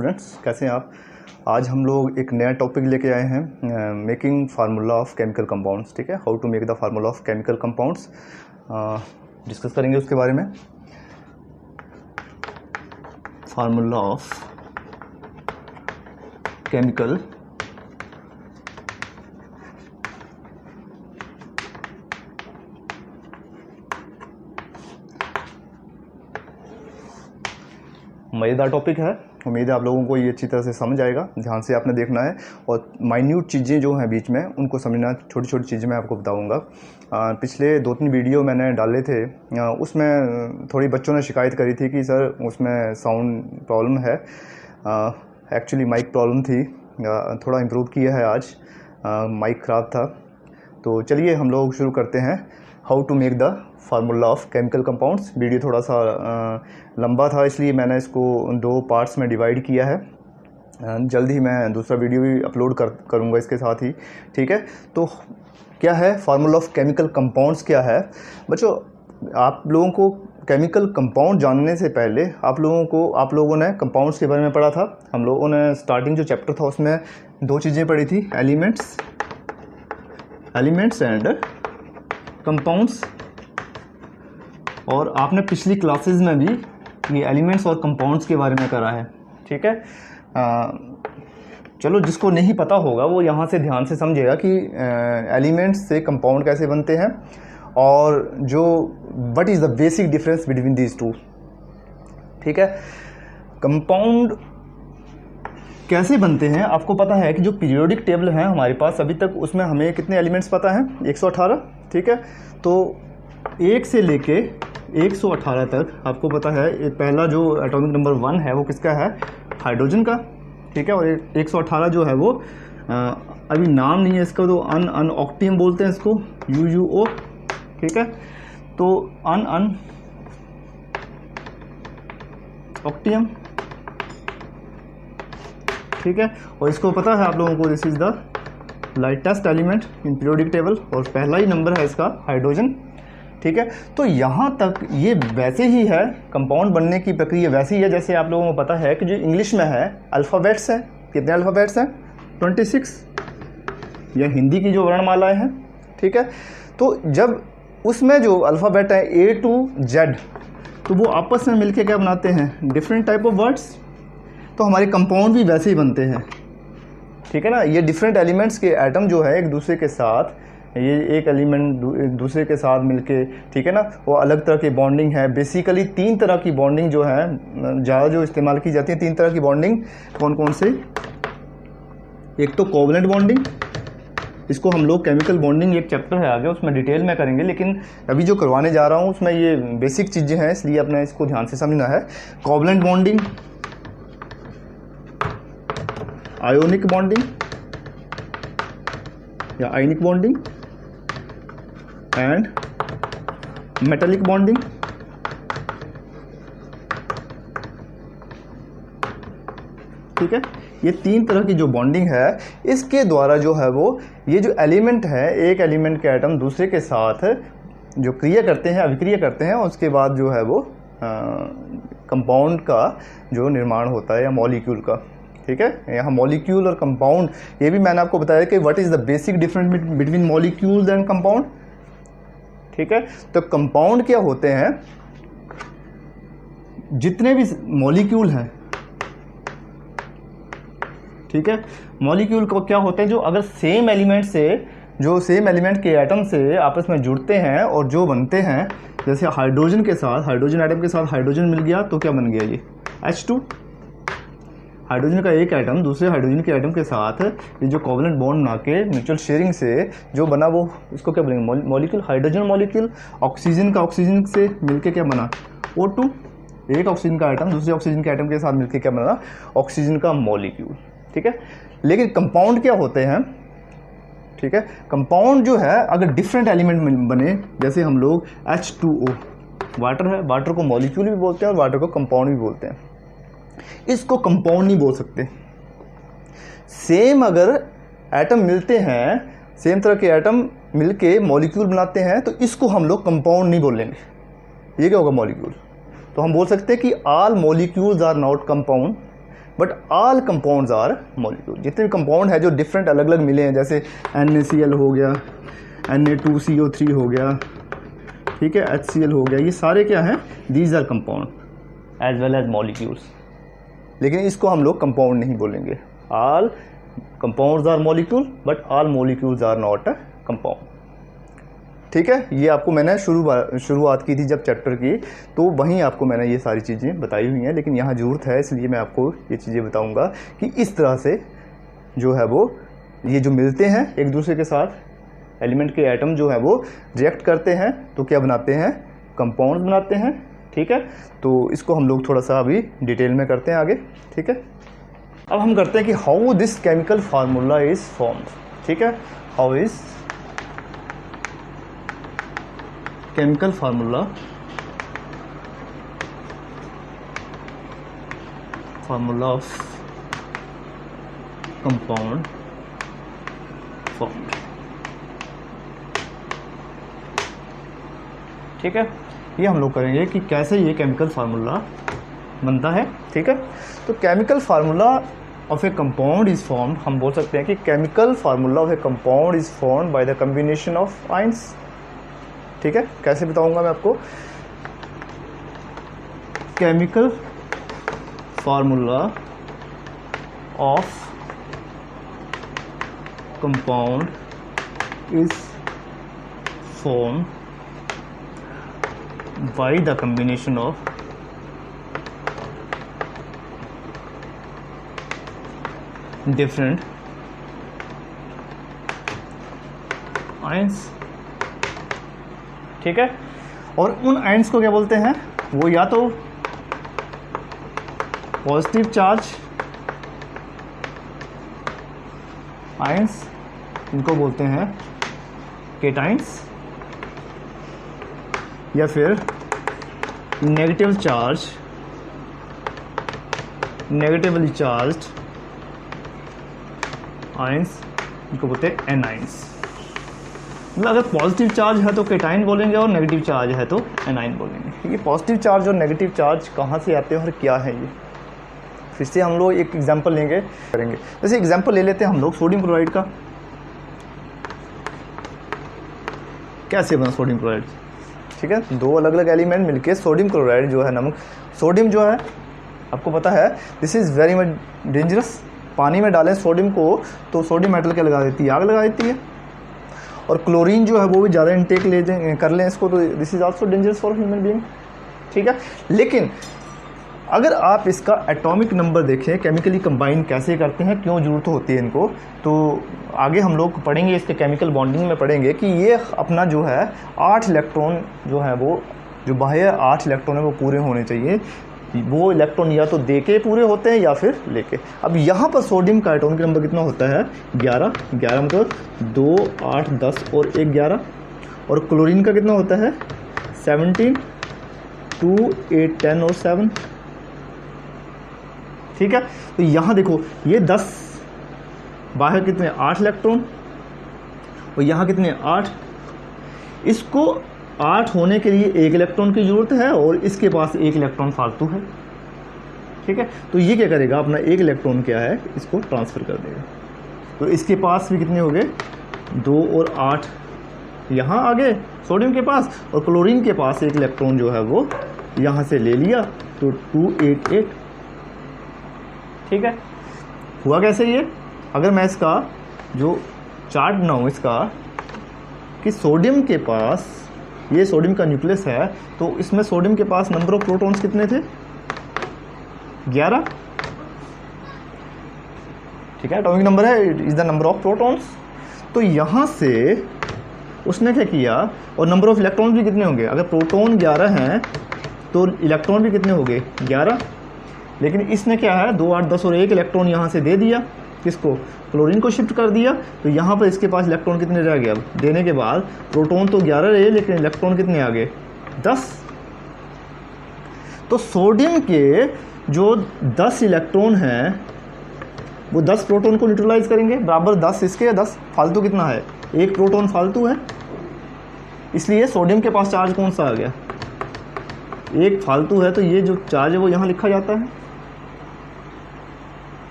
Students, कैसे हैं आप। आज हम लोग एक नया टॉपिक लेके आए हैं, making formula of chemical compounds. ठीक है, how to make the formula of chemical compounds discuss करेंगे उसके बारे में। फार्मूला ऑफ केमिकल मज़ेदार टॉपिक है। उम्मीद है आप लोगों को ये अच्छी तरह से समझ आएगा। ध्यान से आपने देखना है और माइन्यूट चीज़ें जो हैं बीच में उनको समझना। छोटी छोटी चीज़ें मैं आपको बताऊंगा। पिछले 2-3 वीडियो मैंने डाले थे, उसमें थोड़ी बच्चों ने शिकायत करी थी कि सर उसमें साउंड प्रॉब्लम है। एक्चुअली माइक प्रॉब्लम थी, थोड़ा इम्प्रूव किया है आज। माइक ख़राब था। तो चलिए हम लोग शुरू करते हैं। How to make the formula of chemical compounds. Video थोड़ा सा लंबा था, इसलिए मैंने इसको 2 पार्ट्स में डिवाइड किया है। जल्द ही मैं दूसरा वीडियो भी अपलोड करूँगा इसके साथ ही। ठीक है, तो क्या है फार्मूला ऑफ केमिकल कंपाउंड्स क्या है बच्चों। आप लोगों को केमिकल कंपाउंड जानने से पहले आप लोगों ने कंपाउंड्स के बारे में पढ़ा था। हम लोगों ने स्टार्टिंग जो चैप्टर था उसमें 2 चीज़ें पढ़ी थी, एलिमेंट्स एंड कंपाउंड्स। और आपने पिछली क्लासेस में भी ये एलिमेंट्स और कंपाउंड्स के बारे में करा है। ठीक है, चलो जिसको नहीं पता होगा वो यहाँ से ध्यान से समझेगा कि एलिमेंट्स से कंपाउंड कैसे बनते हैं और जो what is the basic difference between these two. ठीक है, कंपाउंड कैसे बनते हैं आपको पता है कि जो पीरियोडिक टेबल है हमारे पास अभी तक, उसमें हमें कितने एलिमेंट्स पता हैं, 118। ठीक है, तो 1 से लेके 118 तक आपको पता है। पहला जो एटॉमिक नंबर 1 है वो किसका है, हाइड्रोजन का। ठीक है, और 118 जो है वो अभी नाम नहीं है इसका, तो अन ऑक्टियम बोलते हैं इसको, UUO। ठीक है, तो अन ऑक्टियम। ठीक है, और इसको पता है आप लोगों को, this is the lightest element in periodic table और पहला ही नंबर है इसका हाइड्रोजन। ठीक है, तो यहाँ तक ये वैसे ही है, कंपाउंड बनने की प्रक्रिया वैसी ही है जैसे आप लोगों को पता है कि जो इंग्लिश में है अल्फ़ाबेट्स हैं। कितने अल्फ़ाबेट्स हैं, 26। या हिंदी की जो वर्णमालाएं हैं। ठीक है, तो जब उसमें जो अल्फ़ाबेट है A to Z, तो वो आपस में मिलके क्या बनाते हैं, डिफरेंट टाइप ऑफ वर्ड्स। तो हमारे कंपाउंड भी वैसे ही बनते हैं। ठीक है ना, ये डिफरेंट एलिमेंट्स के एटम जो है एक दूसरे के साथ, ये एक एलिमेंट एक दूसरे के साथ मिलके, ठीक है ना, वो अलग तरह की बॉन्डिंग है। बेसिकली 3 तरह की बॉन्डिंग जो है ज़्यादा जो इस्तेमाल की जाती है, 3 तरह की बॉन्डिंग। कौन कौन से, एक तो कोवलेंट बॉन्डिंग, इसको हम लोग केमिकल बॉन्डिंग एक चैप्टर है आगे, उसमें डिटेल में करेंगे, लेकिन अभी जो करवाने जा रहा हूँ उसमें ये बेसिक चीज़ें हैं, इसलिए अपने इसको ध्यान से समझना है। कोवलेंट बॉन्डिंग, आयोनिक बॉन्डिंग या ionic bonding and metallic bonding. ठीक है, ये 3 तरह की जो बॉन्डिंग है, इसके द्वारा जो है वो ये जो एलिमेंट है, एक एलिमेंट के एटम दूसरे के साथ जो क्रिया करते हैं, अभिक्रिया करते हैं, उसके बाद जो है वो कंपाउंड का जो निर्माण होता है या मॉलिक्यूल का। ठीक है, यहाँ मॉलिक्यूल और कंपाउंड, ये भी मैंने आपको बताया कि what is the basic difference between molecules and compound. ठीक है, तो कंपाउंड क्या होते हैं, जितने भी मॉलिक्यूल हैं। ठीक है, मॉलिक्यूल को क्या होते हैं, जो अगर सेम एलिमेंट के एटम से आपस में जुड़ते हैं और जो बनते हैं, जैसे हाइड्रोजन एटम के साथ हाइड्रोजन मिल गया तो क्या बन गया, ये H2। हाइड्रोजन का एक एटम दूसरे हाइड्रोजन के एटम के साथ ये जो कोवलेंट बॉन्ड बना के म्यूचुअल शेयरिंग से जो बना, वो इसको क्या बोलेंगे, मॉलिक्यूल, हाइड्रोजन मॉलिक्यूल। ऑक्सीजन का ऑक्सीजन से मिलके क्या बना, O2। एक ऑक्सीजन का एटम दूसरे ऑक्सीजन के एटम के साथ मिलके क्या बना, ऑक्सीजन का मॉलिक्यूल। ठीक है, लेकिन कंपाउंड क्या होते हैं। ठीक है, कंपाउंड जो है अगर डिफरेंट एलिमेंट बने, जैसे हम लोग H2O, वाटर है, वाटर को मॉलिक्यूल भी बोलते हैं और वाटर को कंपाउंड भी बोलते हैं। इसको कंपाउंड नहीं बोल सकते। सेम अगर एटम मिलते हैं, सेम तरह के एटम मिलके मॉलिक्यूल बनाते हैं, तो इसको हम लोग कंपाउंड नहीं बोलेंगे। ये क्या होगा, मॉलिक्यूल। तो हम बोल सकते हैं कि all molecules are not compound, but all compounds are molecule. जितने भी कंपाउंड है जो डिफरेंट अलग अलग मिले हैं, जैसे NaCl हो गया, Na2CO3 हो गया, ठीक है, HCl हो गया, ये सारे क्या हैं, these are compound as well as molecules. लेकिन इसको हम लोग कंपाउंड नहीं बोलेंगे। All compounds are molecule but all molecules are not a compound. ठीक है, ये आपको मैंने शुरुआत की थी जब चैप्टर की, तो वहीं आपको मैंने ये सारी चीज़ें बताई हुई हैं, लेकिन यहाँ ज़रूरत है इसलिए मैं आपको ये चीज़ें बताऊँगा कि इस तरह से जो है वो ये जो मिलते हैं एक दूसरे के साथ, एलिमेंट के एटम जो है वो रिएक्ट करते हैं तो क्या बनाते हैं, कंपाउंड बनाते हैं। ठीक है, तो इसको हम लोग थोड़ा सा अभी डिटेल में करते हैं आगे। ठीक है, अब हम करते हैं कि how this chemical formula is formed. ठीक है, how is chemical formula of compound formed. ठीक है, ये हम लोग करेंगे कि कैसे ये केमिकल फार्मूला बनता है। ठीक है, तो chemical formula of A compound is formed, हम बोल सकते हैं कि chemical formula of A compound is formed by the combination of ions. ठीक है, कैसे बताऊंगा मैं आपको। Chemical formula of compound is formed by the combination of different ions। ठीक है, और उन आयंस को क्या बोलते हैं, वो या तो पॉजिटिव चार्ज आयंस, इनको बोलते हैं केटाइंस, या फिर negative charge, negatively charged ions, इनको बोलते हैं एनाइंस। मतलब अगर पॉजिटिव चार्ज है तो केटाइन बोलेंगे और नेगेटिव चार्ज है तो एनाइन बोलेंगे। ये पॉजिटिव चार्ज और नेगेटिव चार्ज कहाँ से आते हैं और क्या है ये, फिर से हम लोग एक एग्जांपल लेंगे करेंगे। जैसे एग्जांपल ले लेते हैं हम लोग सोडियम क्लोराइड का। कैसे बना सोडियम क्लोराइड। ठीक है, दो अलग अलग एलिमेंट मिलके सोडियम क्लोराइड जो है, नमक सोडियम जो है आपको पता है this is very much dangerous. पानी में डालें सोडियम को तो सोडियम मेटल क्या लगा देती है, आग लगा देती है। और क्लोरीन जो है वो भी ज़्यादा इनटेक कर लें इसको तो this is also dangerous for human being. ठीक है, लेकिन अगर आप इसका एटॉमिक नंबर देखें, केमिकली कंबाइन कैसे करते हैं, क्यों जरूरत होती है इनको, तो आगे हम लोग पढ़ेंगे इसके केमिकल बॉन्डिंग में पढ़ेंगे कि ये अपना जो है 8 इलेक्ट्रॉन जो है वो जो बाह्य 8 इलेक्ट्रॉन है वो पूरे होने चाहिए। वो इलेक्ट्रॉन या तो दे के पूरे होते हैं या फिर लेके। अब यहाँ पर सोडियम का एटॉमिक नंबर कितना होता है, 11। 11 मतलब 2, 8, 10 और 1 11। और क्लोरीन का कितना होता है 17, 2, 8, 10 और 7। ठीक है, तो यहाँ देखो ये 10, बाहर कितने 8 इलेक्ट्रॉन और यहाँ कितने 8। इसको 8 होने के लिए 1 इलेक्ट्रॉन की जरूरत है और इसके पास 1 इलेक्ट्रॉन फालतू है। ठीक है, तो ये क्या करेगा, अपना 1 इलेक्ट्रॉन क्या है इसको ट्रांसफ़र कर देगा। तो इसके पास भी कितने हो गए 2 और 8 यहाँ आ गए सोडियम के पास, और क्लोरीन के पास 1 इलेक्ट्रॉन जो है वो यहाँ से ले लिया तो 2, 8, 8। ठीक है, हुआ कैसे ये, अगर मैं इसका जो चार्ट बनाऊँ इसका कि सोडियम के पास, ये सोडियम का न्यूक्लियस है तो इसमें सोडियम के पास नंबर ऑफ प्रोटॉन्स कितने थे 11। ठीक है, एटॉमिक नंबर है is the number of protons. तो यहाँ से उसने क्या किया, और नंबर ऑफ इलेक्ट्रॉन भी कितने होंगे, अगर प्रोटॉन 11 हैं तो इलेक्ट्रॉन भी कितने हो गए 11। लेकिन इसने क्या है 2, 8, 10 और 1 इलेक्ट्रॉन यहाँ से दे दिया, किसको, क्लोरीन को शिफ्ट कर दिया। तो यहाँ पर इसके पास इलेक्ट्रॉन कितने रह गए, अब देने के बाद प्रोटॉन तो 11 रहे लेकिन इलेक्ट्रॉन कितने आ गए 10। तो सोडियम के जो 10 इलेक्ट्रॉन हैं वो 10 प्रोटॉन को न्यूट्रलाइज करेंगे, बराबर 10 इसके, 10 फालतू कितना है, 1 प्रोटॉन फालतू है। इसलिए सोडियम के पास चार्ज कौन सा आ गया, 1 फालतू है, तो ये जो चार्ज है वो यहाँ लिखा जाता है।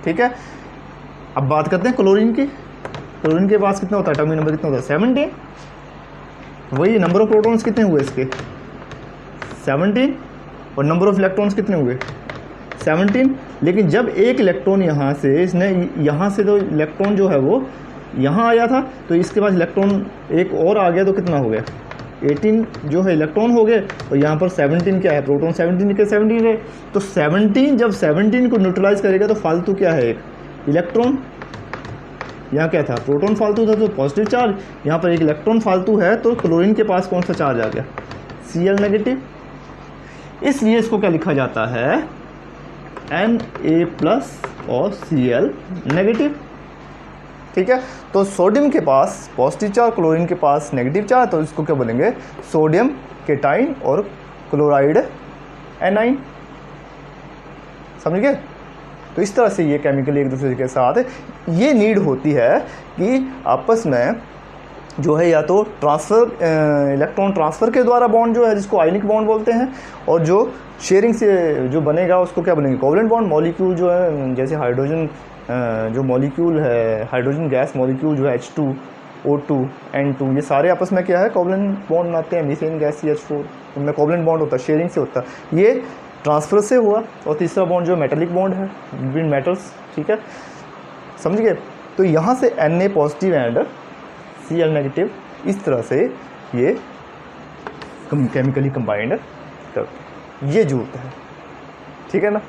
ठीक है। अब बात करते हैं क्लोरीन की। क्लोरीन के पास कितना होता है, एटॉमिक नंबर कितना होता है 17। वही नंबर ऑफ प्रोटॉन्स कितने हुए इसके 17, और नंबर ऑफ इलेक्ट्रॉन्स कितने हुए 17। लेकिन जब एक इलेक्ट्रॉन यहाँ से इसने यहाँ से तो इलेक्ट्रॉन जो है वो यहाँ आया था, तो इसके पास इलेक्ट्रॉन एक और आ गया, तो कितना हो गया 18 जो है इलेक्ट्रॉन हो गए, और यहाँ पर 17 क्या है, प्रोटॉन 17 के 17 है। तो 17 जब 17 को न्यूट्रलाइज करेगा तो फालतू क्या है, एक इलेक्ट्रॉन। यहाँ क्या था, प्रोटॉन फालतू था तो पॉजिटिव चार्ज, यहाँ पर एक इलेक्ट्रॉन फालतू है, तो क्लोरीन के पास कौन सा चार्ज आ गया Cl नेगेटिव। इसलिए इसको क्या लिखा जाता है Na+ और Cl नेगेटिव। ठीक है, तो सोडियम के पास पॉजिटिव चार्ज, क्लोरीन के पास नेगेटिव चार्ज, तो इसको क्या बोलेंगे सोडियम केटाइन और क्लोराइड एनाइन। समझ गए। तो इस तरह से ये केमिकल एक दूसरे के साथ ये नीड होती है कि आपस में जो है या तो ट्रांसफ़र इलेक्ट्रॉन ट्रांसफ़र के द्वारा बॉन्ड जो है जिसको आयनिक बॉन्ड बोलते हैं, और जो शेयरिंग से जो बनेगा उसको क्या बोलेंगे कोवलेंट बॉन्ड। मॉलिक्यूल जो है जैसे हाइड्रोजन जो मॉलिक्यूल है, हाइड्रोजन गैस मॉलिक्यूल जो है H2 O2 N2, ये सारे आपस में क्या है कोवलेंट बॉन्ड बनाते हैं। मीथेन गैस CH4 उनमें कोवलेंट बॉन्ड होता है, शेयरिंग से होता है। ये ट्रांसफ़र से हुआ। और तीसरा बॉन्ड जो मेटेलिक बॉन्ड है बिटवीन मेटल्स। ठीक है, समझ गए। तो यहाँ से Na positive and Cl negative, इस तरह से ये केमिकली कंबाइंड ये जरूरत है। ठीक है ना,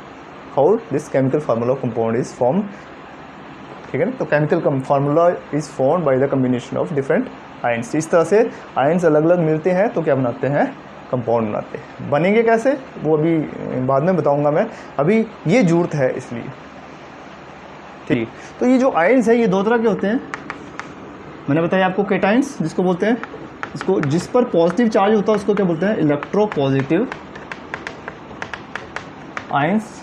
how this chemical formula of compound is form. ठीक है ना, तो chemical formula is form by the combination of different ions. इस तरह से आयंस अलग अलग मिलते हैं तो क्या बनाते हैं कंपाउंड बनाते हैं। बनेंगे कैसे वो अभी बाद में बताऊंगा मैं, अभी ये जरूरत है इसलिए। ठीक, तो ये जो आयंस है ये दो तरह के होते हैं। मैंने बताया आपको केटाइंस जिसको बोलते हैं, इसको जिस पर पॉजिटिव चार्ज होता है उसको क्या बोलते हैं इलेक्ट्रोपॉजिटिव आयंस।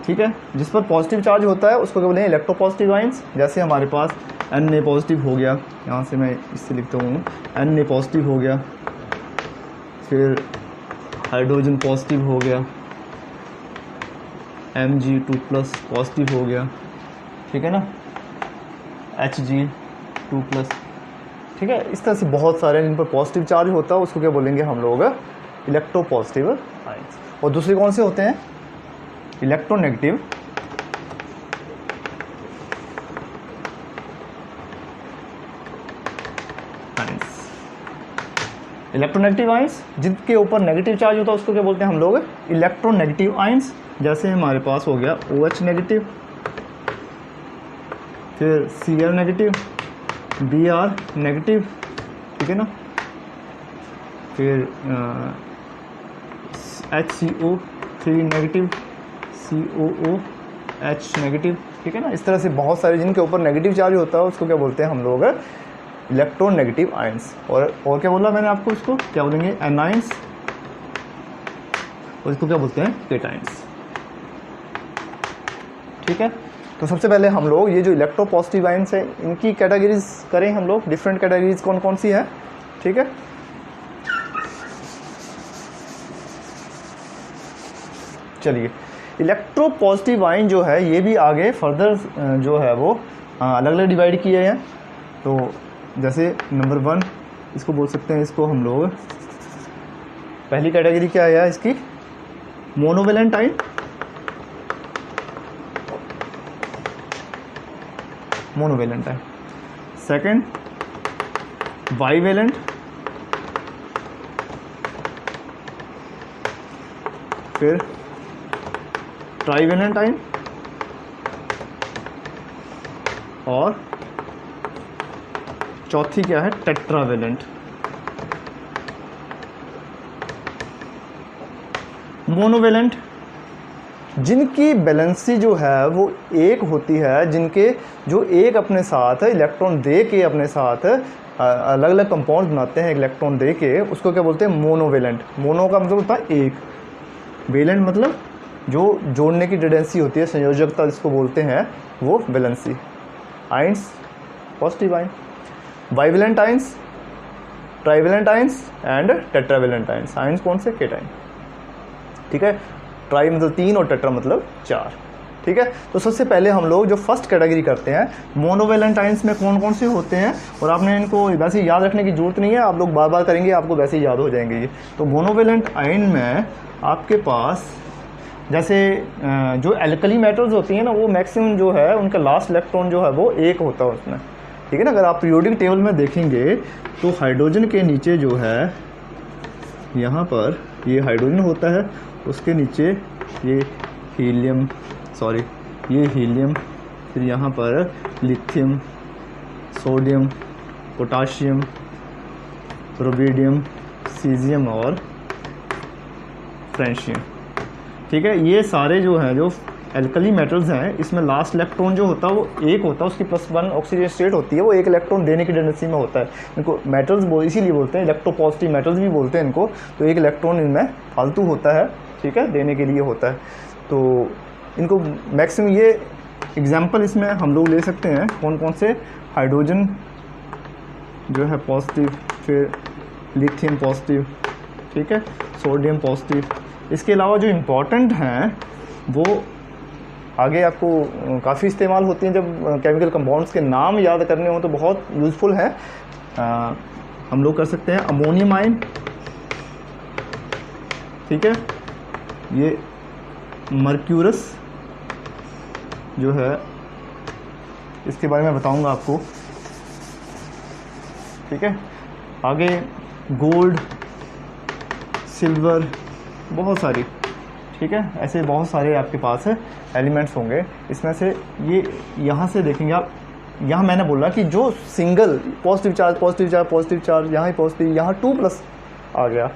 ठीक है, जिस पर पॉजिटिव चार्ज होता है उसको क्या बोलते हैं इलेक्ट्रोपॉजिटिव आयंस। जैसे हमारे पास Na पॉजिटिव हो गया, यहाँ से मैं इससे लिखता हूँ Na पॉजिटिव हो गया, फिर हाइड्रोजन पॉजिटिव हो गया, Mg2+ पॉजिटिव हो गया। ठीक है ना, Hg2+। ठीक है, इस तरह से बहुत सारे जिन पर पॉजिटिव चार्ज होता है उसको क्या बोलेंगे हम लोग इलेक्ट्रोपॉजिटिव आयंस। और दूसरे कौन से होते हैं इलेक्ट्रोनेगेटिव आयंस। इलेक्ट्रोनेगेटिव आयंस जिनके ऊपर नेगेटिव चार्ज होता है उसको क्या बोलते हैं हम लोग इलेक्ट्रोनेगेटिव आयंस। जैसे हमारे पास हो गया OH नेगेटिव, फिर Cl नेगेटिव, Br नेगेटिव। ठीक है ना, फिर HCO3 नेगेटिव, COOH नेगेटिव। ठीक है ना, इस तरह से बहुत सारे जिनके ऊपर नेगेटिव चार्ज होता है उसको क्या बोलते हैं हम लोग इलेक्ट्रोनेगेटिव आयंस। और क्या बोला मैंने आपको, इसको क्या बोलेंगे एनाइंस, और इसको क्या बोलते हैं केटाइंस। ठीक है, तो सबसे पहले हम लोग ये जो इलेक्ट्रोपॉजिटिव आयंस है इनकी कैटेगरीज करें हम लोग, डिफरेंट कैटेगरीज कौन कौन सी है। ठीक है, चलिए इलेक्ट्रोपॉजिटिव आयन जो है ये भी आगे फर्दर जो है वो अलग अलग डिवाइड किए हैं। तो जैसे नंबर 1 इसको बोल सकते हैं, इसको हम लोग पहली कैटेगरी क्या है इसकी monovalent ion. Monovalent ion. Second bivalent, फिर ट्राईवेलेंट आयन, और चौथी क्या है टेट्रावेलेंट। मोनोवेलेंट जिनकी बैलेंसी जो है वो एक होती है, जिनके जो एक अपने साथ इलेक्ट्रॉन दे के अपने साथ अलग अलग कंपाउंड बनाते हैं इलेक्ट्रॉन दे के, उसको क्या बोलते हैं मोनोवेलेंट। मोनो का मतलब होता है एक, वेलेंट मतलब जो जोड़ने की टेंडेंसी होती है, संयोजकता जिसको बोलते हैं वो valency. Ions positive ion, bivalent ions, trivalent ions and tetravalent ions. Ions कौन से केटाइन। ठीक है, ट्राई मतलब 3 और टेट्रा मतलब 4। ठीक है। तो सबसे पहले हम लोग जो फर्स्ट कैटेगरी करते हैं, मोनोवेलेंट आयंस में कौन कौन से होते हैं, और आपने इनको वैसे याद रखने की जरूरत नहीं है, आप लोग बार बार करेंगे आपको वैसे ही याद हो जाएंगे ये। तो मोनोवेलेंट आयन में आपके पास जैसे जो एल्कली मेटल्स होती हैं ना, वो मैक्सिमम जो है उनका लास्ट इलेक्ट्रॉन जो है वो एक होता है उसमें, ठीक है ना। अगर आप पीरियोडिक टेबल में देखेंगे तो हाइड्रोजन के नीचे जो है यहाँ पर ये हाइड्रोजन होता है, उसके नीचे ये हीलियम, फिर यहाँ पर lithium, sodium, potassium, rubidium, caesium और फ्रेंशियम, ठीक है। ये सारे जो हैं जो एल्कली मेटल्स हैं, इसमें लास्ट इलेक्ट्रॉन जो होता है वो एक होता है, उसकी +1 ऑक्सीजन स्टेट होती है, वो एक इलेक्ट्रॉन देने की टेंडेंसी में होता है। इनको मेटल्स इसीलिए बोलते हैं, इलेक्ट्रोपॉजिटिव मेटल्स भी बोलते हैं इनको। तो एक इलेक्ट्रॉन इनमें फालतू होता है, ठीक है, देने के लिए होता है। तो इनको मैक्सिमम ये एग्जाम्पल इसमें हम लोग ले सकते हैं कौन कौन से, हाइड्रोजन जो है पॉजिटिव, फिर लिथियम पॉजिटिव, ठीक है, सोडियम पॉजिटिव। इसके अलावा जो इम्पॉर्टेंट हैं वो आगे आपको काफ़ी इस्तेमाल होती हैं, जब केमिकल कंपाउंड्स के नाम याद करने हो तो बहुत यूज़फुल है। हम लोग कर सकते हैं अमोनियम आयन, ठीक है, ये मर्क्यूरस जो है, इसके बारे में बताऊंगा आपको, ठीक है। आगे गोल्ड, सिल्वर, बहुत सारी, ठीक है, ऐसे बहुत सारे आपके पास है एलिमेंट्स होंगे। इसमें से ये यहाँ से देखेंगे आप, यहाँ मैंने बोला कि जो सिंगल पॉजिटिव चार्ज, यहाँ ही पॉजिटिव, यहाँ 2+ आ गया,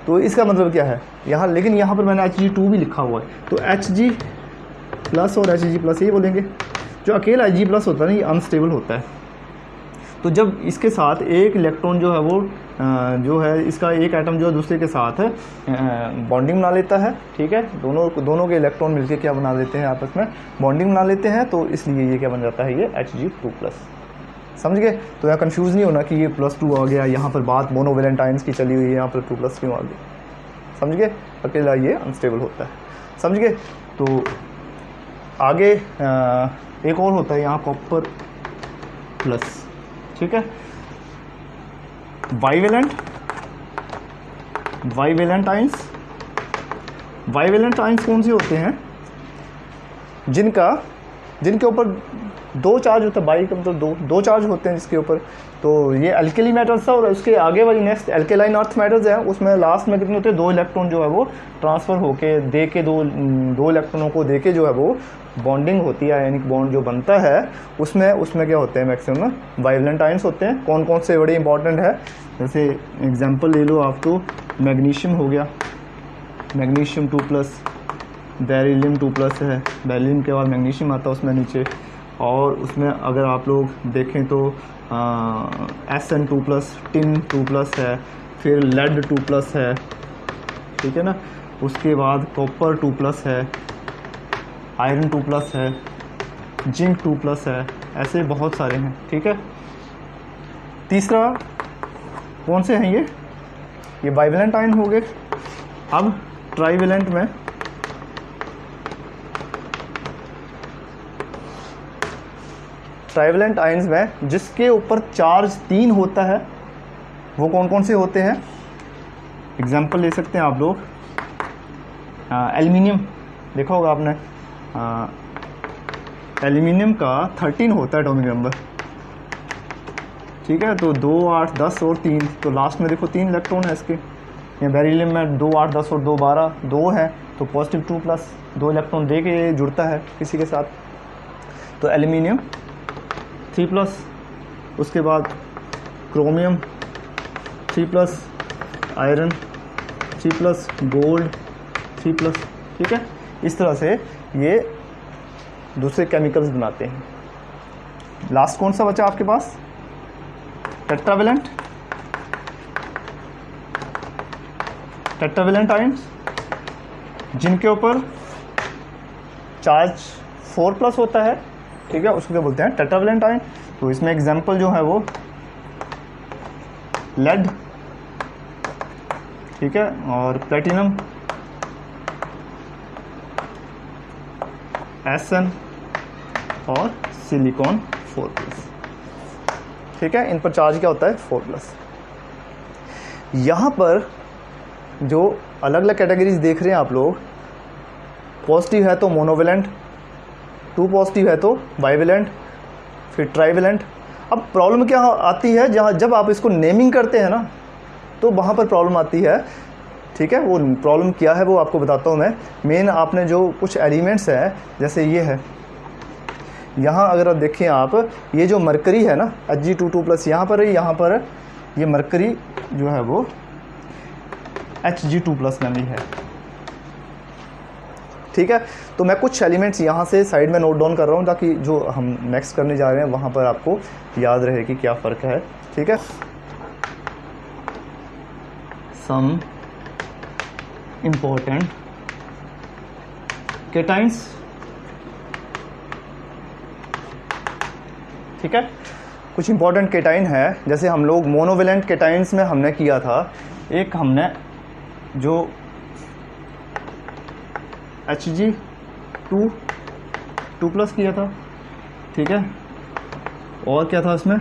तो इसका मतलब क्या है यहाँ, लेकिन यहाँ पर मैंने Hg2 भी लिखा हुआ है, तो Hg+ और Hg+ यही बोलेंगे। जो अकेला Hg+ होता है ना, ये अनस्टेबल होता है। तो जब इसके साथ एक इलेक्ट्रॉन जो है वो जो है इसका एक एटम जो है दूसरे के साथ बॉन्डिंग बना लेता है, ठीक है, दोनों के इलेक्ट्रॉन मिलके क्या बना लेते हैं, आपस में बॉन्डिंग बना लेते हैं, तो इसलिए ये क्या बन जाता है, ये Hg2+। समझ गए। तो यहाँ कंफ्यूज नहीं होना कि ये +2 आ गया, यहाँ पर बात मोनोवेलेंट आयंस की चली हुई है, यहाँ पर 2+ क्यों आ गया, समझ गए। अकेला ये अनस्टेबल होता है, समझ गए। तो आगे एक और होता है यहाँ कॉपर प्लस, ठीक है। बाइवेलेंट आयंस कौन से होते हैं, जिनके ऊपर 2 चार्ज होता है, बाई का मतलब दो चार्ज होते हैं जिसके ऊपर। तो ये अल्केली मेटल्स था, और उसके आगे वाली नेक्स्ट एल्केलाइन अर्थ मेटल्स है, उसमें लास्ट में कितने होते हैं, 2 इलेक्ट्रॉन जो है वो ट्रांसफ़र होके दे के दो इलेक्ट्रॉनों को दे के जो है वो बॉन्डिंग होती है, यानी बॉन्ड जो बनता है उसमें क्या होते हैं, मैक्सिमम बाइवेलेंट आयंस होते हैं। कौन कौन से बड़े इंपॉर्टेंट है, जैसे एग्जांपल ले लो आप, तो मैग्नीशियम हो गया, मैग्नीशियम 2+, बेरिलियम 2+ है, बेरिलियम के बाद मैग्नीशियम आता है उसमें नीचे, और उसमें अगर आप लोग देखें तो SN2+, टिन 2+ है, फिर लेड 2+ है, ठीक है ना। उसके बाद कॉपर 2+ है, आयरन 2+ है, जिंक 2+ है, ऐसे बहुत सारे हैं, ठीक है। तीसरा कौन से हैं, ये बाइवेलेंट आयन हो गए। अब ट्राइवेलेंट में आयंस में जिसके ऊपर चार्ज 3 होता है, वो कौन कौन से होते हैं, एग्जाम्पल ले सकते हैं आप लोग। एल्युमिनियम देखा होगा आपने, एल्युमिनियम का 13 होता है एटॉमिक नंबर, ठीक है। तो 2, 8, 10 और 3, तो लास्ट में देखो 3 इलेक्ट्रॉन है इसके। या बेरिलियम में 2, 8, 10 और 2, 12, 2 है, तो पॉजिटिव 2+, 2 इलेक्ट्रॉन दे के जुड़ता है किसी के साथ, तो एल्युमिनियम 3+। उसके बाद क्रोमियम 3+, आयरन 3+, गोल्ड 3+, ठीक है। इस तरह से ये दूसरे केमिकल्स बनाते हैं। लास्ट कौन सा बचा आपके पास, टेट्रावेलेंट आयंस, जिनके ऊपर चार्ज 4+ होता है, ठीक है, उसको क्या बोलते हैं, टेट्रावेलेंट आयन। तो इसमें एग्जांपल जो है वो लेड, ठीक है, और प्लेटिनम, Sn और सिलिकॉन 4+। ठीक है, इन पर चार्ज क्या होता है 4+। यहाँ पर जो अलग अलग कैटेगरीज देख रहे हैं आप लोग, पॉजिटिव है तो मोनोवेलेंट, 2 पॉजिटिव है तो बाइवेलेंट, फिर ट्राइवेलेंट। अब प्रॉब्लम क्या आती है, जब आप इसको नेमिंग करते हैं ना तो वहाँ पर प्रॉब्लम आती है। ठीक है, वो प्रॉब्लम क्या है वो आपको बताता हूँ मैं। मेन आपने जो कुछ एलिमेंट्स हैं, जैसे ये है, यहाँ अगर आप देखें आप, ये जो मरकरी है ना Hg22+, यहाँ पर ये मरकरी जो है वो Hg2+ में भी है। ठीक है, तो मैं कुछ एलिमेंट्स यहाँ से साइड में नोट डाउन कर रहा हूँ ताकि जो हम नेक्स्ट करने जा रहे हैं वहाँ पर आपको याद रहे कि क्या फ़र्क है। ठीक है, सम इम्पोर्टेंट केटाइंस। ठीक है, कुछ इंपॉर्टेंट केटाइन है, जैसे हम लोग मोनोवेलेंट केटाइंस में हमने किया था, एक हमने जो Hg2+ किया था। ठीक है, और क्या था इसमें,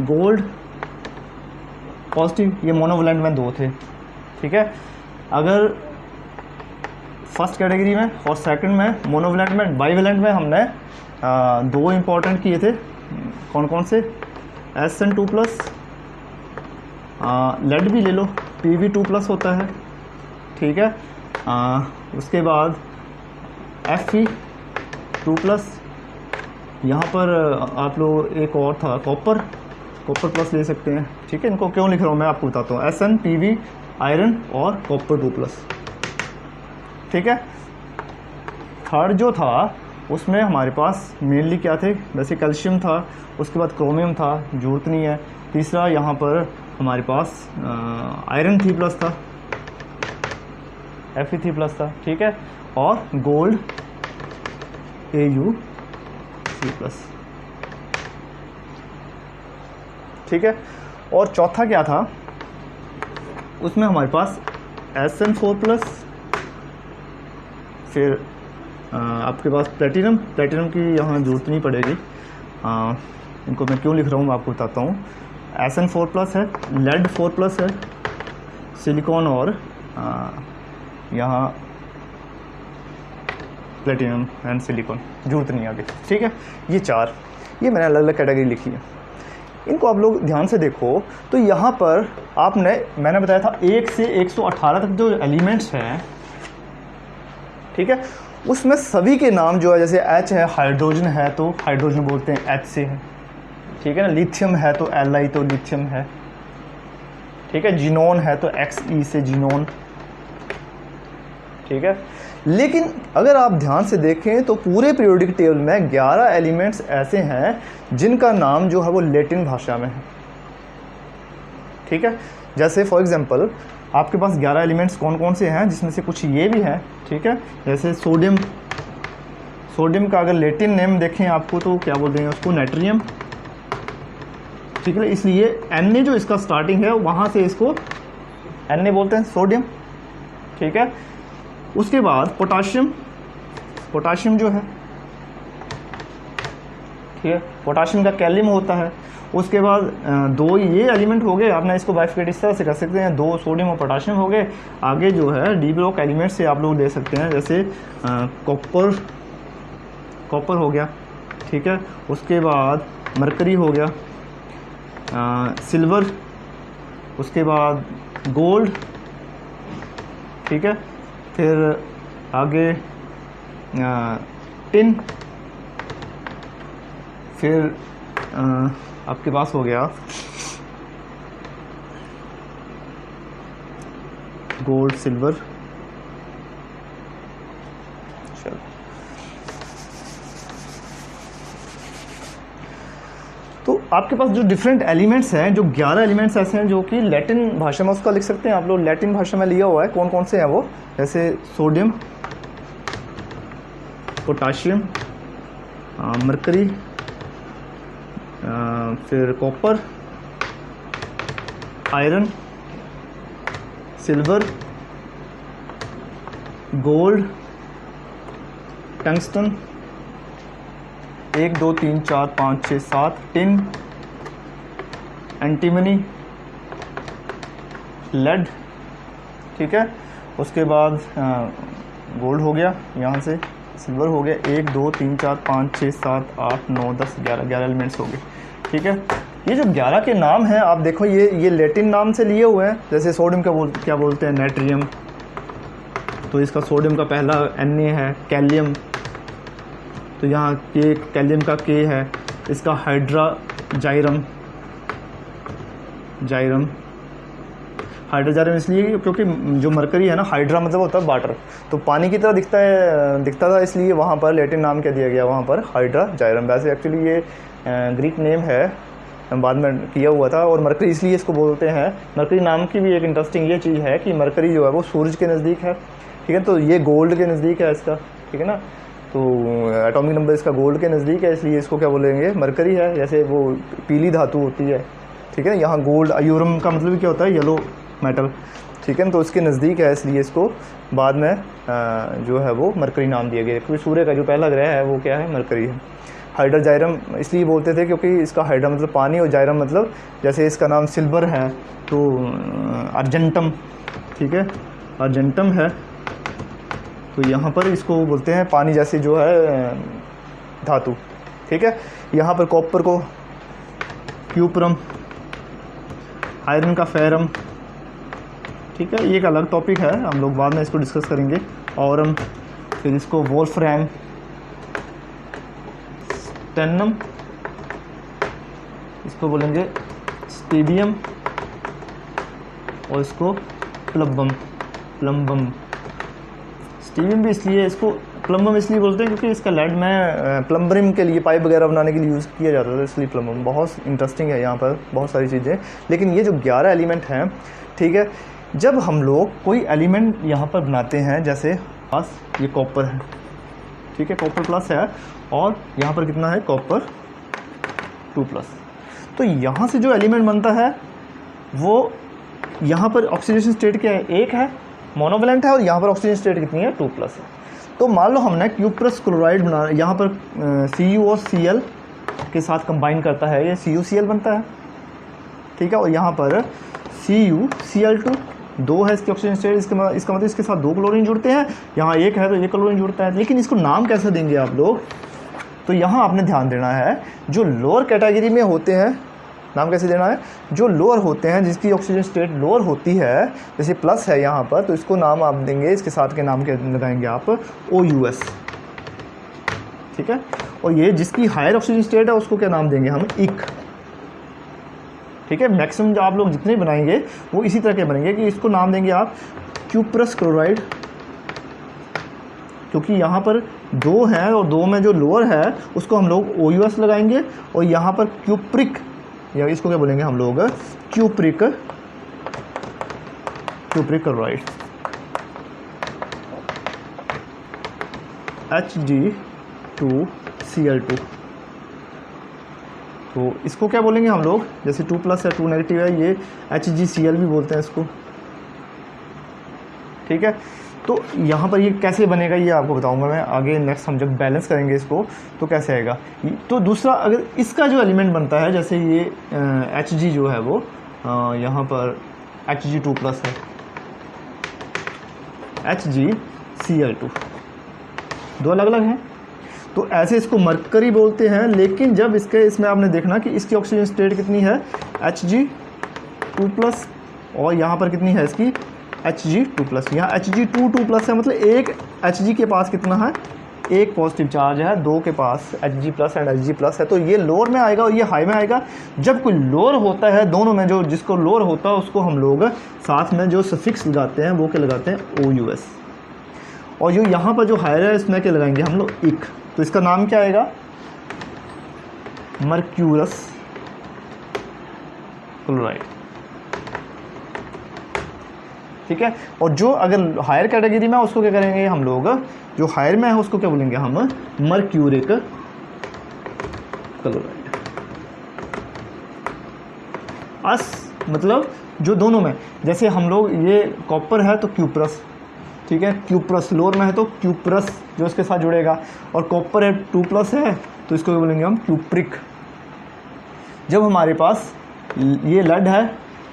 गोल्ड पॉजिटिव, ये मोनोवेलेंट में 2 थे। ठीक है, अगर फर्स्ट कैटेगरी में और सेकंड में मोनोवेलेंट में, बाइवेलेंट में हमने 2 इंपॉर्टेंट किए थे। कौन कौन से, Sn2+, लेड भी ले लो, Pv2+ होता है। ठीक है, उसके बाद Fe2+, यहाँ पर आप लोग एक और था कॉपर प्लस ले सकते हैं। ठीक है, इनको क्यों लिख रहा हूँ मैं आपको बताता हूँ, Sn, Pv, आयरन और कॉपर 2+। ठीक है, थर्ड जो था उसमें हमारे पास मेनली क्या थे, वैसे कैल्शियम था, उसके बाद क्रोमियम था, जरूरत नहीं है। तीसरा यहाँ पर हमारे पास आयरन 3+ था, Fe3+ था। ठीक है, और गोल्ड Au3+। ठीक है, और चौथा क्या था, उसमें हमारे पास Sn4+, फिर आपके पास प्लेटिनम की यहाँ ज़रूरत नहीं पड़ेगी, इनको मैं क्यों लिख रहा हूँ मैं आपको बताता हूँ। Sn4+ है, लेड 4+ है, सिलिकॉन और यहाँ प्लेटिनम एंड सिलिकॉन, जरूरत नहीं आगे। ठीक है, ये 4, ये मैंने अलग अलग कैटेगरी लिखी है। इनको आप लोग ध्यान से देखो तो यहाँ पर मैंने बताया था 1 से 118 तक जो एलिमेंट्स हैं, ठीक है, उसमें सभी के नाम जो है, जैसे H है, हाइड्रोजन है तो हाइड्रोजन बोलते हैं, H से है। ठीक है ना, लिथियम है तो Li तो लिथियम है। ठीक है, जीनोन है तो Xe से जीनोन। ठीक है, लेकिन अगर आप ध्यान से देखें तो पूरे पीरियोडिक टेबल में 11 एलिमेंट्स ऐसे हैं जिनका नाम जो है वो लैटिन भाषा में है। ठीक है, जैसे फॉर एग्जांपल आपके पास 11 एलिमेंट्स कौन कौन से हैं, जिसमें से कुछ ये भी हैं। ठीक है, जैसे सोडियम का अगर लैटिन नेम देखें आपको तो क्या बोलते हैं उसको, नाइट्रियम। ठीक है, इसलिए Na जो इसका स्टार्टिंग है वहाँ से इसको Na बोलते हैं, सोडियम। ठीक है, उसके बाद पोटाशियम जो है, ठीक है, पोटाशियम का कैलियम होता है। उसके बाद 2 ये एलिमेंट हो गए, आपने इसको बाइफिकेट इस तरह से कर सकते हैं, 2 सोडियम और पोटाशियम हो गए। आगे जो है डी ब्लॉक एलिमेंट से आप लोग ले सकते हैं, जैसे कॉपर हो गया। ठीक है, उसके बाद मरकरी हो गया, सिल्वर, उसके बाद गोल्ड। ठीक है, फिर आगे टिन, फिर आपके पास हो गया गोल्ड, सिल्वर। चलो, तो आपके पास जो डिफरेंट एलिमेंट्स हैं, जो 11 एलिमेंट्स ऐसे हैं जो कि लैटिन भाषा में उसका लिख सकते हैं आप लोग, लैटिन भाषा में लिया हुआ है। कौन कौन से हैं वो, जैसे सोडियम, पोटाशियम, मरकरी, फिर copper, iron, silver, gold, tungsten, 1 2 3 4 5 6 7 tin, antimony, lead, ठीक है। उसके बाद गोल्ड हो गया, यहाँ से सिल्वर हो गया, 1 2 3 4 5 6 7 8 9 10 11 एलिमेंट्स हो गए, ठीक है। ये जो 11 के नाम हैं आप देखो, ये लैटिन नाम से लिए हुए हैं। जैसे सोडियम क्या बोलते हैं, नाइट्रियम, तो इसका सोडियम का पहला Na है। कैलियम, तो यहाँ के कैलियम का K है। इसका हाइड्राजाइरम, हाइड्रोजाइरम इसलिए क्योंकि जो मरकरी है ना, हाइड्रा मतलब होता है वाटर, तो पानी की तरह दिखता था, इसलिए वहाँ पर लैटिन नाम क्या दिया गया, वहाँ पर हाइड्राजाइरम। वैसे एक्चुअली ये ग्रीक नेम है, बाद में किया हुआ था। और मरकरी इसलिए इसको बोलते हैं, मरकरी नाम की भी एक इंटरेस्टिंग ये चीज़ है कि मरकरी जो है वो सूरज के नज़दीक है, ठीक है। तो ये गोल्ड के नज़दीक है इसका, ठीक है ना। तो एटॉमिक नंबर इसका गोल्ड के नज़दीक है, इसलिए इसको क्या बोलेंगे, मरकरी है। जैसे वो पीली धातु होती है, ठीक है। यहाँ गोल्ड, आयूरम का मतलब क्या होता है, येलो मेटल, ठीक है। तो इसके नज़दीक है, इसलिए इसको बाद में जो है वो मरकरी नाम दिया गया, क्योंकि सूर्य का जो पहला ग्रह है वो क्या है, मरकरी है। हाइड्रोजाइरम इसलिए बोलते थे क्योंकि इसका हाइड्रा मतलब पानी और जाइरम मतलब, जैसे इसका नाम सिल्वर है तो अर्जेंटम, ठीक है, अर्जेंटम है, तो यहाँ पर इसको बोलते हैं पानी जैसे जो है धातु, ठीक है। यहाँ पर कॉपर को क्यूपरम, आयरन का फेरम, ठीक है। ये एक अलग टॉपिक है, हम लोग बाद में इसको डिस्कस करेंगे। औरम, फिर इसको वोल्फ्रैम, स्टेनम, इसको बोलेंगे स्टीबियम, और इसको प्लम्बम। स्टीबियम भी इसलिए, इसको प्लम्बम इसलिए बोलते हैं क्योंकि इसका लेड में प्लम्बरिंग के लिए, पाइप वगैरह बनाने के लिए यूज़ किया जाता था, इसलिए प्लम्बम। बहुत इंटरेस्टिंग है यहाँ पर बहुत सारी चीज़ें। लेकिन ये जो 11 एलिमेंट हैं, ठीक है, जब हम लोग कोई एलिमेंट यहाँ पर बनाते हैं, जैसे पास ये कॉपर है, ठीक है, कॉपर प्लस है, और यहाँ पर कितना है, कॉपर 2+। तो यहाँ से जो एलिमेंट बनता है वो यहाँ पर ऑक्सीडेशन स्टेट क्या है, 1 है, मोनोवैलेंट है, और यहाँ पर ऑक्सीजन स्टेट कितनी है, 2+ है। तो मान लो हमने क्यूप्रस क्लोराइड बना, यहाँ पर Cu और Cl के साथ कंबाइन करता है, ये CuCl बनता है, ठीक है। और यहाँ पर CuCl2 2 है इसकी ऑक्सीजन स्टेट, इसका मतलब इसके साथ 2 क्लोरीन जुड़ते हैं, यहाँ 1 है तो 1 क्लोरीन जुड़ता है। लेकिन इसको नाम कैसे देंगे आप लोग, तो यहाँ आपने ध्यान देना है, जो लोअर कैटेगरी में होते हैं नाम कैसे देना है, जो लोअर होते हैं, जिसकी ऑक्सीजन स्टेट लोअर होती है, जैसे प्लस है यहाँ पर, तो इसको नाम आप देंगे, इसके साथ के नाम के लगाएंगे आप OUS, ठीक है। और ये जिसकी हायर ऑक्सीजन स्टेट है उसको क्या नाम देंगे हम, इक, ठीक है। मैक्सिमम जो आप लोग जितने बनाएंगे वो इसी तरह के बनेंगे कि इसको नाम देंगे आप क्यूप्रस क्लोराइड, क्योंकि यहाँ पर 2 है और 2 में जो लोअर है उसको हम लोग OUS लगाएंगे, और यहाँ पर क्यूप्रिक, या इसको क्या बोलेंगे हम लोग, क्यूप्रिक क्लोराइड, Hg2Cl2, तो इसको क्या बोलेंगे हम लोग, जैसे 2+ है, 2 नेगेटिव है, ये HgCl भी बोलते हैं इसको, ठीक है। तो यहाँ पर ये कैसे बनेगा ये आपको बताऊंगा मैं आगे, नेक्स्ट हम जब बैलेंस करेंगे इसको तो कैसे आएगा। तो दूसरा, अगर इसका जो एलिमेंट बनता है, जैसे ये Hg जो है वो यहाँ पर Hg2+ है, HgCl2, 2 अलग अलग हैं, तो ऐसे इसको मरकरी बोलते हैं। लेकिन जब इसमें आपने देखना कि इसकी ऑक्सीजन स्टेट कितनी है, Hg2+, और यहाँ पर कितनी है इसकी, Hg2+। यहाँ Hg2+ है, मतलब एक Hg के पास कितना है, 1 पॉजिटिव चार्ज है, 2 के पास Hg+ एंड Hg+ है, तो ये लोअर में आएगा और ये हाई में आएगा। जब कोई लोअर होता है, दोनों में जो जिसको लोअर होता है उसको हम लोग साथ में जो सफिक्स लगाते हैं वो क्या लगाते हैं, OUS, और जो यहाँ पर जो हायर है इसमें क्या लगाएंगे हम लोग, इक, तो इसका नाम क्या आएगा, मर्क्यूरस क्लोराइड, ठीक है। और जो अगर हायर कैटेगरी में है उसको क्या करेंगे हम लोग, जो हायर में है उसको क्या बोलेंगे हम, मर्क्यूरिक क्लोराइड। मतलब जो दोनों में, जैसे हम लोग ये कॉपर है तो क्यूप्रस, ठीक है, क्यूप्रस लोअर में है तो क्यूप्रस जो इसके साथ जुड़ेगा, और कॉपर है 2+ है तो इसको क्या बोलेंगे हम, क्यूप्रिक। जब हमारे पास ये लेड है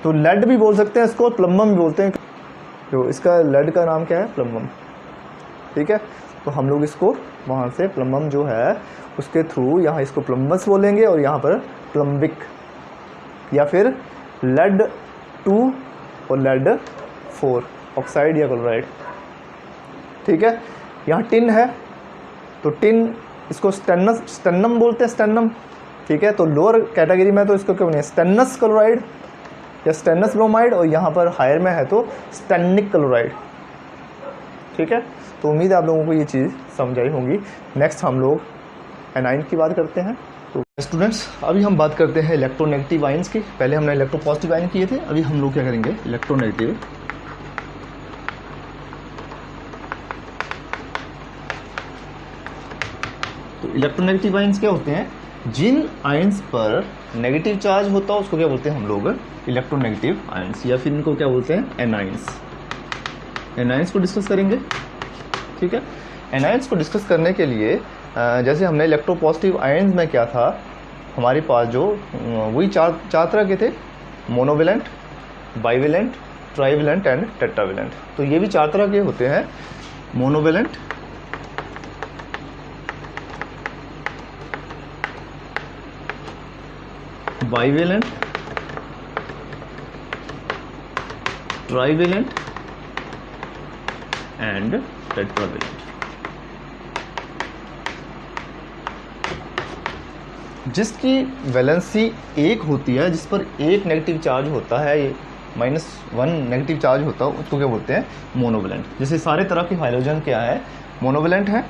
तो लेड भी बोल सकते हैं इसको, प्लम्बम भी बोलते हैं। तो इसका लेड का नाम क्या है, प्लम्बम। ठीक है, तो हम लोग इसको वहाँ से प्लम्बम जो है उसके थ्रू यहाँ इसको प्लम्बस बोलेंगे और यहाँ पर प्लम्बिक, या फिर लेड 2 और लेड 4 ऑक्साइड या क्लोराइड। ठीक है, यहाँ टिन है तो टिन, इसको स्टेनम बोलते हैं, स्टेनम। ठीक है, तो लोअर कैटेगरी में तो इसको क्या बोलेंगे, स्टेनस क्लोराइड या स्टेनस ब्रोमाइड, और यहाँ पर हायर में है तो स्टेनिक क्लोराइड। ठीक है, तो उम्मीद है आप लोगों को ये चीज़ समझ आई होंगी। नेक्स्ट हम लोग एनाइन की बात करते हैं। तो स्टूडेंट्स, अभी हम बात करते हैं इलेक्ट्रोनेगेटिव आयंस की। पहले हमने इलेक्ट्रोपॉजिटिव आयन किए थे, अभी हम लोग क्या करेंगे, इलेक्ट्रोनेगेटिव। तो इलेक्ट्रोनेगेटिव आयंस क्या होते हैं, जिन आयंस पर नेगेटिव चार्ज होता है उसको क्या बोलते हैं हम लोग, इलेक्ट्रोनेगेटिव आयंस, या फिर इनको क्या बोलते हैं, एनाइंस। एनाइंस को डिस्कस करेंगे। ठीक है, एनाइंस को डिस्कस करने के लिए जैसे हमने इलेक्ट्रोपॉजिटिव आयंस में क्या था, हमारे पास जो वही चार तरह के थे, monovalent, bivalent, trivalent and tetravalent. तो ये भी 4 तरह के होते हैं, monovalent, bivalent, trivalent and tetravalent. जिसकी वैलेंसी 1 होती है, जिस पर 1 नेगेटिव चार्ज होता है, ये -1 नेगेटिव चार्ज होता है, उसको क्या बोलते हैं, मोनोवेलेंट। जैसे सारे तरह के हाइड्रोजन क्या है, मोनोवेलेंट है।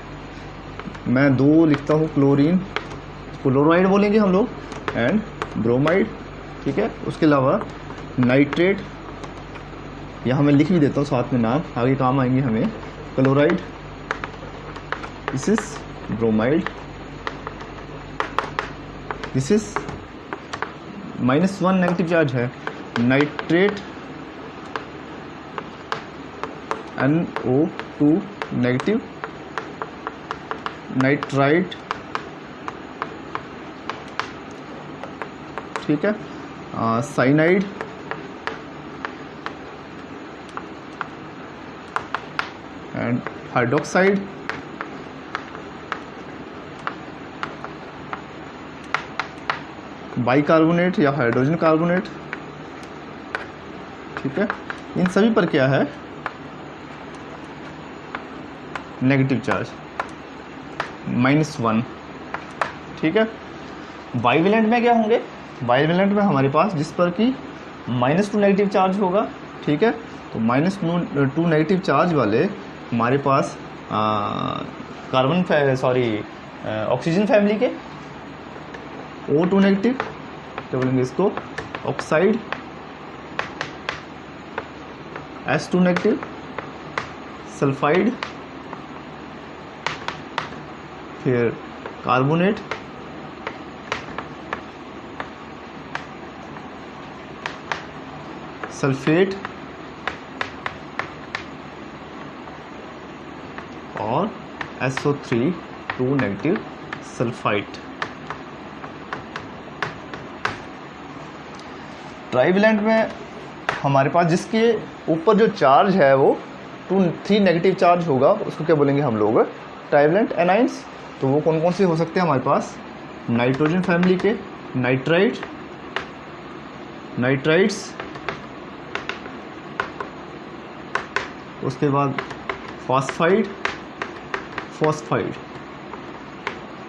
मैं 2 लिखता हूँ, क्लोरीन, क्लोराइड बोलेंगे हम लोग, एंड ब्रोमाइड। ठीक है, उसके अलावा नाइट्रेट, यहाँ मैं लिख भी देता हूँ साथ में नाम, आगे काम आएंगे हमें। Chloride, this is bromide, this is -1 negative charge है, नाइट्रेट, NO2 नेगेटिव, नाइट्राइट। ठीक है, साइनाइड, एंड हाइड्रोक्साइड, बाइकार्बोनेट या हाइड्रोजन कार्बोनेट। ठीक है, इन सभी पर क्या है, नेगेटिव चार्ज -1। ठीक है, बाइवेलेंट में क्या होंगे, बाइवेलेंट में हमारे पास जिस पर कि -2 नेगेटिव चार्ज होगा। ठीक है, तो -2 नेगेटिव चार्ज वाले हमारे पास ऑक्सीजन फैमिली के O2 नेगेटिव, तो बोलेंगे इसको ऑक्साइड, S2 नेगेटिव, सल्फाइड, फिर कार्बोनेट, सल्फेट और SO3 2 नेगेटिव सल्फाइड। ट्राइवेलेंट में हमारे पास जिसके ऊपर जो चार्ज है वो 3 नेगेटिव चार्ज होगा, उसको क्या बोलेंगे हम लोग, ट्राइवेलेंट एनाइंस। तो वो कौन कौन से हो सकते हैं हमारे पास, नाइट्रोजन फैमिली के नाइट्राइट्स, उसके बाद फॉस्फाइड।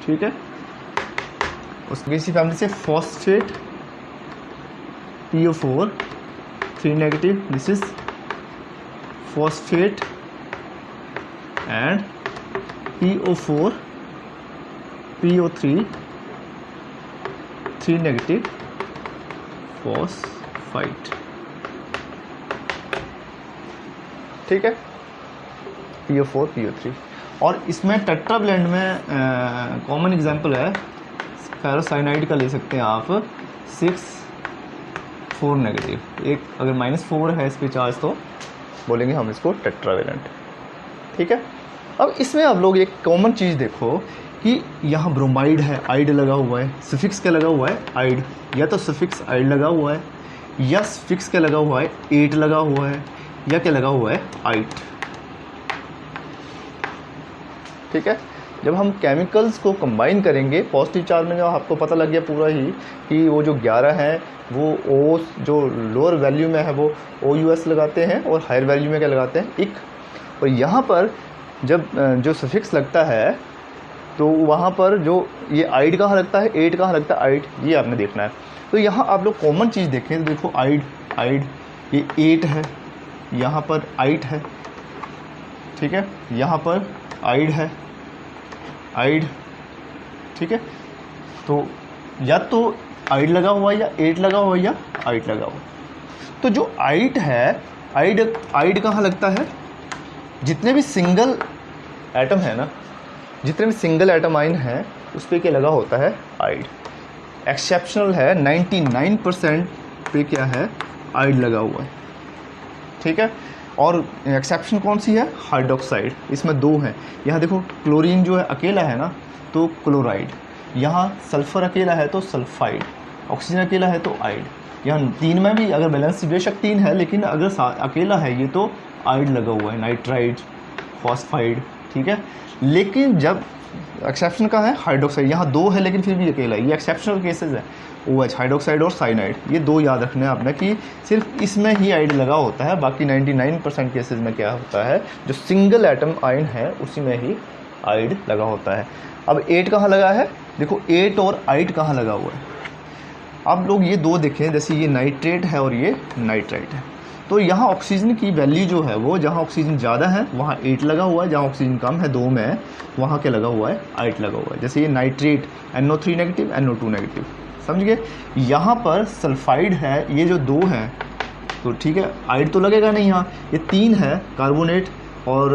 ठीक है, उसके इसी फैमिली से phosphate, PO4 3 negative, this is phosphate, and PO4 PO3 3 negative phosphide. ठीक है, PO4 PO3। और इसमें टेट्रावेलेंट में कॉमन एग्जांपल है फेरोसाइनाइड का, ले सकते हैं आप 6 4 नेगेटिव। एक अगर -4 है इस पे चार्ज तो बोलेंगे हम इसको टेट्रावेलेंट। ठीक है, अब इसमें आप लोग एक कॉमन चीज़ देखो, कि यहाँ ब्रोमाइड है, आइड लगा हुआ है, सफिक्स क्या लगा हुआ है, आइड, या तो सफिक्स आइड लगा हुआ है, या सफिक्स क्या लगा हुआ है, एट लगा हुआ है, या क्या लगा हुआ है, आइट। ठीक है, जब हम केमिकल्स को कंबाइन करेंगे पॉजिटिव चार्ज में, जो आपको पता लग गया पूरा ही कि वो जो 11 है वो ओ, जो लोअर वैल्यू में है वो OUS लगाते हैं और हायर वैल्यू में क्या लगाते हैं, इक। और यहाँ पर जब जो सफिक्स लगता है तो वहाँ पर जो ये आइड कहाँ लगता है, एट कहाँ लगता है, आइड, ये आपने देखना है। तो यहाँ आप लोग कॉमन चीज़ देखें तो देखो आइड, आइड ये एट है, यहाँ पर आइट है, ठीक है, यहाँ पर आइड है, आइड, ठीक है। तो या तो आइड लगा हुआ है, या एट लगा हुआ है, या आइट लगा हुआ है। तो जो आइट है, आइड कहाँ लगता है, जितने भी सिंगल एटम है ना, जितने भी सिंगल एटम आइन है उस पर क्या लगा होता है, आइड। एक्सेप्शनल है, 99% पे क्या है, आइड लगा हुआ है, ठीक है। और एक्सेप्शन कौन सी है, हाइड्रोक्साइड, इसमें दो हैं। यहाँ देखो क्लोरीन जो है अकेला है ना तो क्लोराइड, यहाँ सल्फर अकेला है तो सल्फाइड, ऑक्सीजन अकेला है तो आइड। यहाँ तीन में भी अगर बैलेंस बेशक तीन है, लेकिन अगर अकेला है ये तो आइड लगा हुआ है, नाइट्राइड, फॉस्फाइड, ठीक है। लेकिन जब एक्सेप्शन का है हाइड्रोक्साइड, यहाँ दो है लेकिन फिर भी अकेला है, ये एक्सेप्शनल केसेस है। OH हाइड्रोक्साइड और साइनाइड, ये दो याद रखने हैं आपने कि सिर्फ इसमें ही आइड लगा होता है, बाकी 99% केसेस में क्या होता है, जो सिंगल एटम आइन है उसी में ही आइड लगा होता है। अब एट कहाँ लगा है, देखो एट और आइड कहाँ लगा हुआ है। आप लोग ये दो देखें, जैसे ये नाइट्रेट है और ये नाइट्राइट है, तो यहाँ ऑक्सीजन की वैल्यू जो है वो, जहाँ ऑक्सीजन ज़्यादा है वहाँ एट लगा हुआ है, जहाँ ऑक्सीजन कम है दो में, वहाँ क्या लगा हुआ है, आइट लगा हुआ है। जैसे ये nitrate NO3 negative, NO2 negative, समझ गए। यहाँ पर सल्फाइड है, ये जो दो हैं तो ठीक है, आइड तो लगेगा नहीं, यहाँ ये तीन है, कार्बोनेट और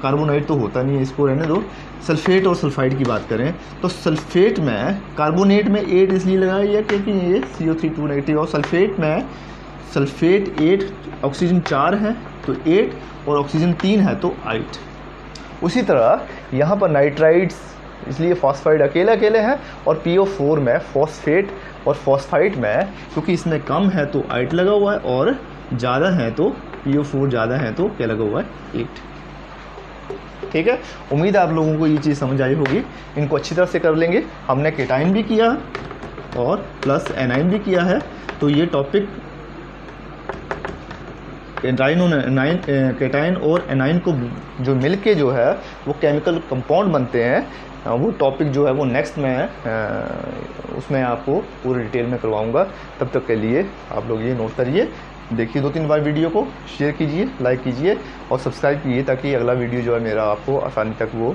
कार्बोनाइट तो होता नहीं है, इसको रहने दो। सल्फेट और सल्फाइड की बात करें तो सल्फेट में, कार्बोनेट में एट इसलिए लगाया गया क्योंकि ये CO3 2 नेगेटिव, और सल्फेट में सल्फेट 8, ऑक्सीजन 4 है तो 8, और ऑक्सीजन 3 है तो 8। उसी तरह यहाँ पर नाइट्राइड्स, इसलिए फॉस्फाइड अकेले अकेले हैं, और PO4 में फॉस्फेट और फॉस्फाइड में क्योंकि इसमें कम है तो 8 लगा हुआ है, और ज़्यादा है तो PO4 ज़्यादा है तो क्या लगा हुआ है, 8। ठीक है, उम्मीद है आप लोगों को ये चीज़ समझ आई होगी। इनको अच्छी तरह से कर लेंगे। हमने केटाइन भी किया और प्लस एनाइन भी किया है, तो ये टॉपिक केटाइन और एनाइन को जो मिलके जो है वो केमिकल कंपाउंड बनते हैं, वो टॉपिक जो है वो नेक्स्ट में उसमें आपको पूरी डिटेल में करवाऊंगा। तब तक के लिए आप लोग ये नोट करिए, देखिए 2-3 बार वीडियो को, शेयर कीजिए, लाइक कीजिए और सब्सक्राइब कीजिए ताकि अगला वीडियो जो है मेरा आपको आसानी तक वो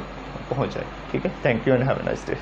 पहुंच जाए। ठीक है, thank you and have a nice day.